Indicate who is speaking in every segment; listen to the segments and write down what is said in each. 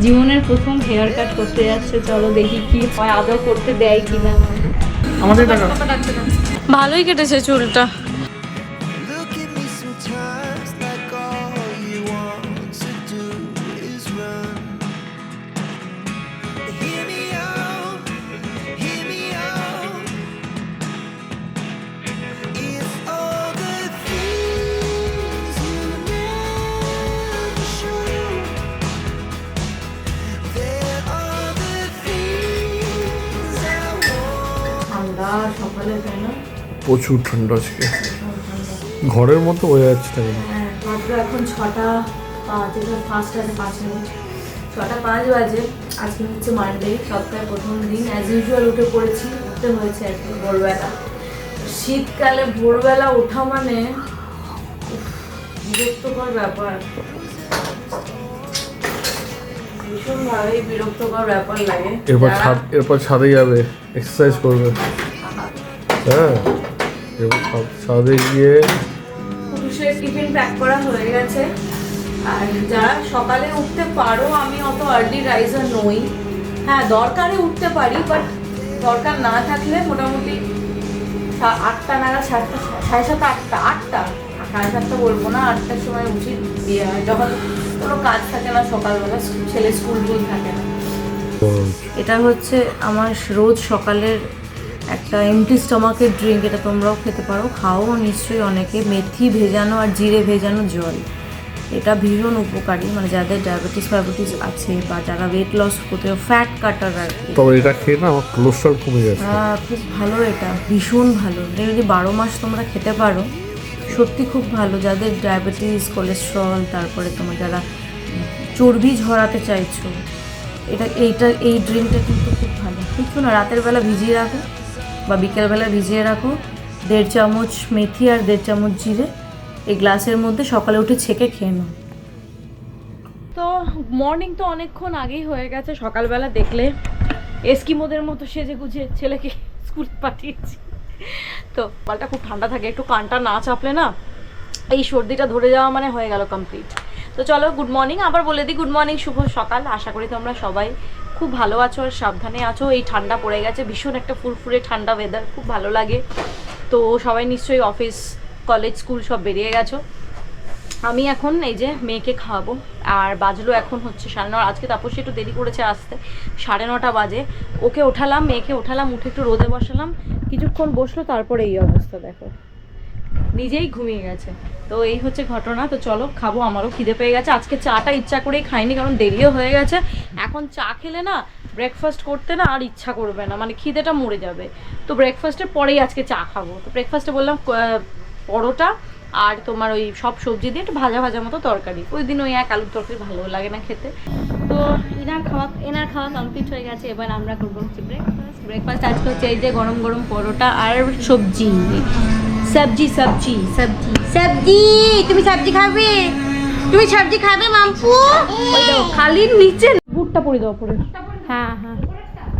Speaker 1: জীবনের প্রথম hair cut করতে যাচ্ছে, চলো দেখি কি হয়, আদৌ করতে দেয় কিনা।
Speaker 2: আমাদের টাকা
Speaker 1: ভালোই কেটেছে চুলটা।
Speaker 3: Look at me sometimes like all you want to do is run. Hear me out, hear me out. It's all the things you never show. There are the things I want.
Speaker 1: ঠান্ডা সকালে তাই না?
Speaker 2: প্রচুর ঠান্ডা আজকে, ঘরের মতো হয়ে যাচ্ছে।
Speaker 1: হ্যাঁ, মাত্র এখন 6:05, যেটা ফার্স্ট আছে 5 মিনিট, 6:05 বাজে। আজকে হচ্ছে মানডে, সপ্তাহের প্রথম দিন। অ্যাজ ইউজুয়াল উঠে পড়েছি, উঠতে হয়েছে আর কি ভোরবেলা। শীতকালে ভোরবেলা ওঠা মানে উফ, বিরক্তকর ব্যাপার, ভীষণভাবেই বিরক্তকর ব্যাপার লাগে।
Speaker 2: এরপর ছাদে যাবে, এক্সারসাইজ করবে। হ্যাঁ, এরপর ছাদে গিয়ে
Speaker 1: পুরুষের টিফিন প্যাক করা হয়ে গেছে। আর যারা সকালে উঠতে পারো, আমি অত আর্লি রাইজার নই। হ্যাঁ, দরকারে উঠতে পারি, বাট দরকার না থাকলে মোটামুটি 8টা নাগাদ, 7:30, 8টা 7:30 বলবো না, 8টার সময় উঠি। যখন কোনো কাজ থাকে না সকালবেলা, ছেলে স্কুল থাকে না। এটা হচ্ছে আমার রোজ সকালের একটা এমটি স্টমাকের ড্রিঙ্ক। এটা তোমরাও খেতে পারো, খাও নিশ্চয়ই অনেকে। মেথি ভেজানো আর জিরে ভেজানো জল, এটা ভীষণ উপকারী, মানে যাদের ডায়াবেটিস আছে বা যারা ওয়েট লস করতে, ফ্যাট কাটার আর কি।
Speaker 2: তবে এটা খেয়ে না আমার কোলেস্ট্রল কমে যাচ্ছে।
Speaker 1: হ্যাঁ, খুব ভালো, এটা ভীষণ ভালো। এটা যদি 12 মাস তোমরা খেতে পারো, সত্যি খুব ভালো। যাদের ডায়াবেটিস, কোলেস্ট্রল, তারপরে তোমার যারা চর্বি ঝরাতে চাইছো, এই ড্রিঙ্কটা কিন্তু খুব ভালো। কিছু না, রাতের বেলা ভিজিয়ে রাখো বা বিকেলবেলা ভিজিয়ে রাখো, 1.5 চামচ মেথি আর 1.5 চামচ জিরে এই গ্লাসের মধ্যে সকালে উঠে ছেঁকে খেয়ে নাও। তো মর্নিং তো অনেকক্ষণ আগেই হয়ে গেছে। সকালবেলা দেখলে এস্কিমোদের মতো সেজে গুজে ছেলেকে স্কুল পাঠিয়েছি। তো সকালটা খুব ঠান্ডা থাকে, একটু কানটা না চাপলে না এই সর্দিটা ধরে যাওয়া মানে হয়ে গেল কমপ্লিট। তো চলো, গুড মর্নিং আবার বলে দিই। গুড মর্নিং, শুভ সকাল। আশা করি তোমরা সবাই খুব ভালো আছো আর সাবধানে আছো। এই ঠান্ডা পড়ে গেছে, ভীষণ একটা ফুরফুরে ঠান্ডা ওয়েদার, খুব ভালো লাগে। তো সবাই নিশ্চয়ই অফিস, কলেজ, স্কুল সব বেরিয়ে গেছো। আমি এখন এই যে মেয়েকে খাওয়াবো, আর বাজলো এখন হচ্ছে 9:30। আজকে তাপসী একটু দেরি করেছে আসতে, 9:30 বাজে। ওকে ওঠালাম, মেয়েকে ওঠালাম, উঠে একটু রোদে বসালাম, কিছুক্ষণ বসলো, তারপরে এই অবস্থা দেখো, নিজেই ঘুমিয়ে গেছে। তো এই হচ্ছে ঘটনা। তো চলো খাবো, আমারও খিদে পেয়ে গেছে। আজকে চাটা ইচ্ছা করেই খাইনি, কারণ দেরিও হয়ে গেছে। এখন চা খেলে না ব্রেকফাস্ট করতে না আর ইচ্ছা করবে না, মানে খিদেটা মরে যাবে। তো ব্রেকফাস্টের পরেই আজকে চা খাবো। তো ব্রেকফাস্টে বললাম পরোটা আর তোমার ওই সব সবজি দিয়ে একটু ভাজা ভাজা মতো তরকারি। ওই দিন ওই এক আলুর তরকারি ভালো লাগে না খেতে। তো এনার খাওয়া কমপ্লিট হয়ে গেছে। এবার আমরা করবো হচ্ছে ব্রেকফাস্ট আজকে হচ্ছে এই যে গরম গরম পরোটা আর সবজি, সবজি সবজি সবজি সবজি। তুমি সবজি খাবে? তুমি সবজি খাবে মাম্পু? ওই দাও খালির নিচে বুটটা পরে দাও, পরে। হ্যাঁ হ্যাঁ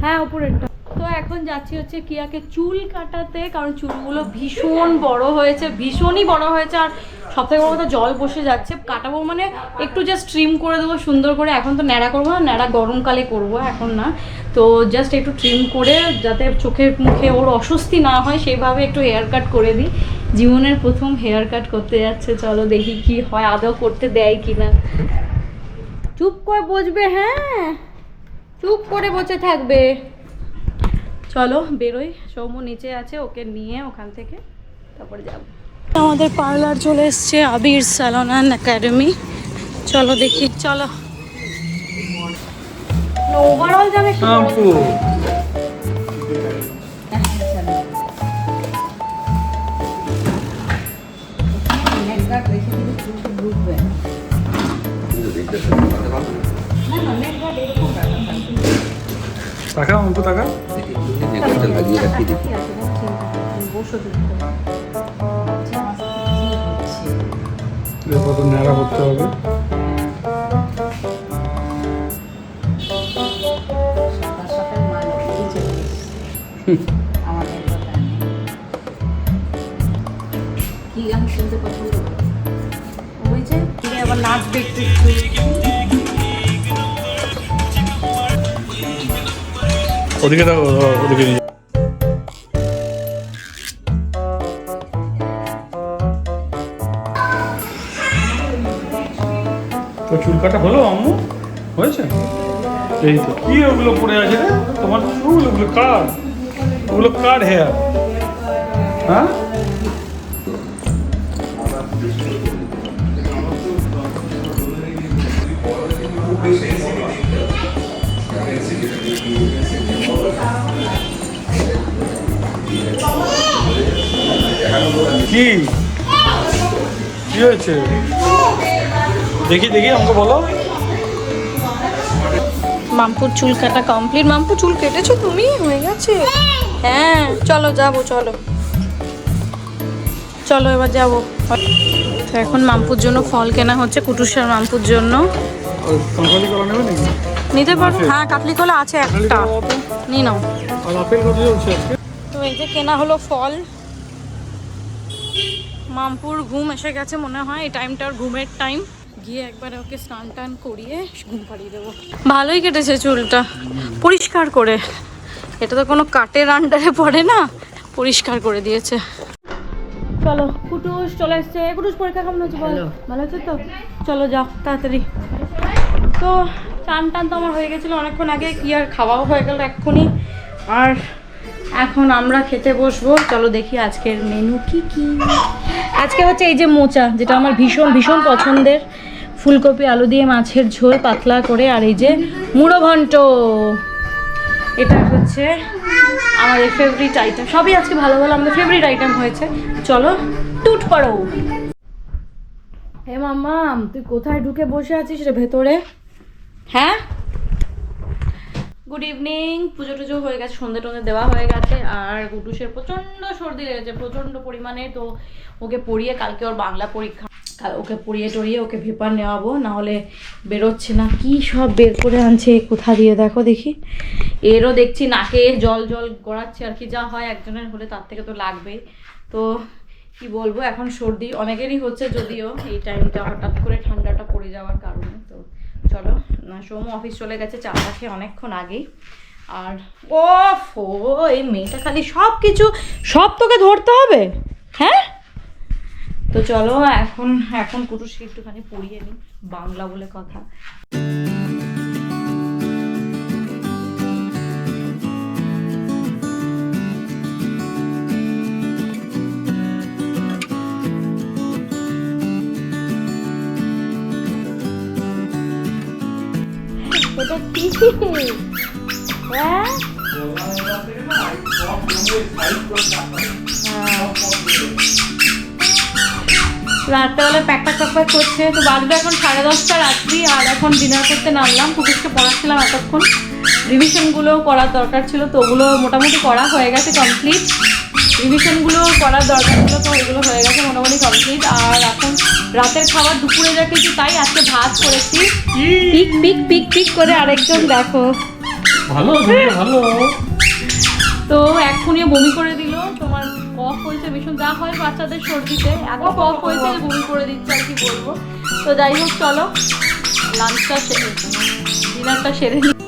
Speaker 1: হ্যাঁ, উপরেরটা। তো এখন যাচ্ছি হচ্ছে কিয়াকে চুল কাটাতে, কারণ চুলগুলো ভীষণ বড় হয়েছে, ভীষণই বড় হয়েছে। আর সব থেকে বড় কথা, জল বসে যাচ্ছে। কাটাবো মানে একটু জাস্ট ট্রিম করে দেবো সুন্দর করে। এখন তো ন্যাড়া করবো না, ন্যাড়া গরমকালে করবো, এখন না। তো জাস্ট একটু ট্রিম করে, যাতে চোখে মুখে ওর অস্বস্তি না হয় সেইভাবে একটু হেয়ার কাট করে দিই। জীবনের প্রথম হেয়ার কাট করতে যাচ্ছে, চলো দেখি কি হয়, আদৌ করতে দেয় কিনা। চুপ করে বসবে, হ্যাঁ চুপ করে বসে থাকবে। চলো বেরোই, সৌম্য নিচে আছে, ওকে নিয়ে ওখান থেকে তারপরে যাব। আমাদের পার্লার চলে এসছে, আবির স্যালন অ্যান্ড একাডেমি। চলো দেখি, চলো। ওভারঅল যাবে
Speaker 2: শ্যাম্পু। টাকা অল্প টাকা
Speaker 3: লাগিয়ে রাখি দেখি।
Speaker 2: কত ন্যাড়া করতে হবে।
Speaker 1: কি গান শুনতে পছন্দ করে? ওই যে আবার নাচবে একটু।
Speaker 2: ওদিকে দেখো, ওদিকে নিয়ে যাও। তো চুল কাটা হলো আম্মু? হয়েছে? এই তো কি ওগুলো পড়ে আছে রে? তোমার চুল ওগুলো কার? ওগুলো কার হেয়ার? হ্যাঁ? কি কি হয়েছে? দেখি দেখি আমাকে বলো।
Speaker 1: মাম্পুর চুল কাটা কমপ্লিট। মাম্পু চুল কেটেছো তুমি? হয়ে গেছে? হ্যাঁ চলো যাবো, চলো চলো এবার যাবো। তো এখন মাম্পুর জন্য ফল কেনা হচ্ছে, কুটুসার মাম্পুর জন্য।
Speaker 2: কাঁঠালি কলা নেবে নাকি?
Speaker 1: নিতে পারবো? হ্যাঁ কাটলি কলা আছে একটা, নি নাও।
Speaker 2: আর আপেল কত চলছে আজকে?
Speaker 1: তো এই যে কেনা হলো ফল। মাম্পুর ঘুম এসে গেছে মনে হয়, এই টাইমটা ওর ঘুমের টাইম। গিয়ে একবার ওকে স্নান টান করিয়ে ঘুম পাড়িয়ে দেবো। ভালোই কেটেছে চুলটা, পরিষ্কার করে। এটা তো কোনো কাটের আন্ডারে পড়ে না, পরিষ্কার করে দিয়েছে। চলো কুটুস চলে এসছে। কুটুস পরীক্ষা কেমন হচ্ছে বল? ভালো হচ্ছে তো? চলো যাও তাড়াতাড়ি। তো চান টান তো আমার হয়ে গেছিলো অনেকক্ষণ আগে, কি আর খাওয়াও হয়ে গেল এক্ষুনি। আর এখন আমরা খেতে বসবো। চলো দেখি আজকের মেনু কি কি। আজকে হচ্ছে এই যে মোচা, যেটা আমার ভীষণ ভীষণ পছন্দের, ফুলকপি আলু দিয়ে মাছের ঝোল পাতলা করে। আর এই যে মুড়ো ঘন্ট, এটা হচ্ছে আমাদের ফেভারিট আইটেম। সবই আজকে ভালো ভালো আমাদের ফেভারিট আইটেম হয়েছে। চলো টুট পারো। হে মাম্মাম, তুই কোথায় ঢুকে বসে আছিস রে ভেতরে? হ্যাঁ গুড ইভিনিং। পুজো টুজো হয়ে গেছে, সন্ধ্যে টন্ধে দেওয়া হয়ে গেছে। আর গুডুসের প্রচণ্ড সর্দি লেগেছে, প্রচণ্ড পরিমাণে। তো ওকে পড়িয়ে, কালকে ওর বাংলা পরীক্ষা, ওকে পড়িয়ে টড়িয়ে ওকে ভেপার নেওয়াবো, নাহলে বেরোচ্ছে না। কি সব বের করে আনছে কোথা দিয়ে দেখো দেখি। এরও দেখছি নাকে জল জল গড়াচ্ছে আর কি, যা হয় একজনের হলে তার থেকে তো লাগবেই। তো কি বলবো, এখন সর্দি অনেকেরই হচ্ছে, যদিও এই টাইমটা হঠাৎ করে ঠান্ডাটা পড়ে যাওয়ার কারণে। তো চলো, সোমু অফিস চলে গেছে চাটা খেয়ে অনেকক্ষণ আগেই। আর ও ফো, এই মেয়েটা খালি সব কিছু, সব তোকে ধরতে হবে। হ্যাঁ তো চলো এখন এখন কুটুসকে একটুখানি পড়িয়ে নিই, বাংলা বলে কথা। এটা কি? হ্যাঁ রাত্রেবেলা প্যাকপ্যাক প্যাকপ্যাক করছে। তো বাজবে এখন 10:30 রাত্রি। আর এখন ডিনার করতে নামলাম। কুকুরকে পড়াচ্ছিলাম এতক্ষণ, রিভিশনগুলোও করার দরকার ছিল, তো ওগুলো মোটামুটি করা হয়ে গেছে কমপ্লিট। রিভিশনগুলো করার দরকার ছিল, তো ওইগুলো হয়ে গেছে মোটামুটি কমপ্লিট। আর এখন রাতের খাবার দুপুরে যা কিছু তাই, আজকে ভাত করেছি পিক পিক পিক পিক করে। আরেকজন দেখো
Speaker 2: ভালো ভালো।
Speaker 1: তো এক্ষুনি বমি করে দিল। তোমার কফ হয়েছে ভীষণ, যা হয় বাচ্চাদের সর্দিতে, এত কফ হয়েছে যে বমি করে দিচ্ছে আর কি বলবো। তো যাই হোক চলো লাঞ্চটা সেরে, ডিনারটা সেরে নিই।